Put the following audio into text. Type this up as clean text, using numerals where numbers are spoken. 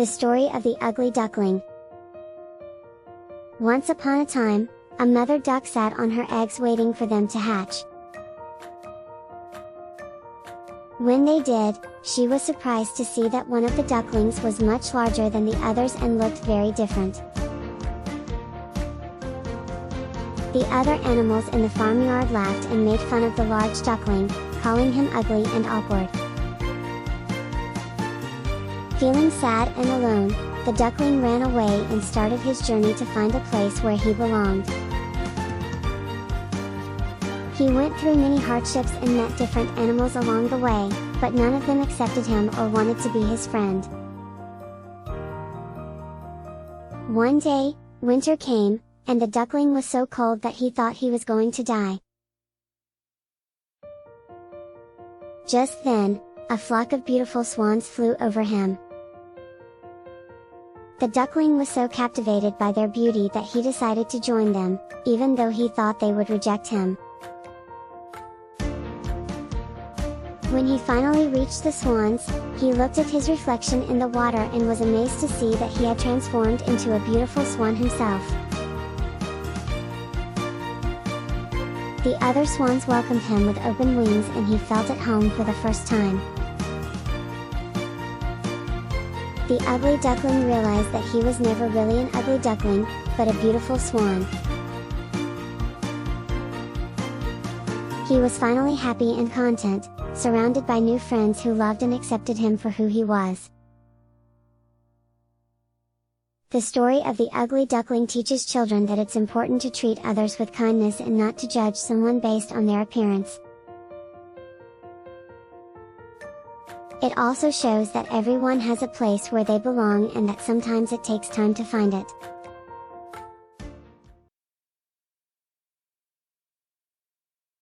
The story of the ugly duckling. Once upon a time, a mother duck sat on her eggs waiting for them to hatch. When they did, she was surprised to see that one of the ducklings was much larger than the others and looked very different. The other animals in the farmyard laughed and made fun of the large duckling, calling him ugly and awkward. Feeling sad and alone, the duckling ran away and started his journey to find a place where he belonged. He went through many hardships and met different animals along the way, but none of them accepted him or wanted to be his friend. One day, winter came, and the duckling was so cold that he thought he was going to die. Just then, a flock of beautiful swans flew over him. The duckling was so captivated by their beauty that he decided to join them, even though he thought they would reject him. When he finally reached the swans, he looked at his reflection in the water and was amazed to see that he had transformed into a beautiful swan himself. The other swans welcomed him with open wings and he felt at home for the first time. The ugly duckling realized that he was never really an ugly duckling, but a beautiful swan. He was finally happy and content, surrounded by new friends who loved and accepted him for who he was. The story of the ugly duckling teaches children that it's important to treat others with kindness and not to judge someone based on their appearance. It also shows that everyone has a place where they belong and that sometimes it takes time to find it.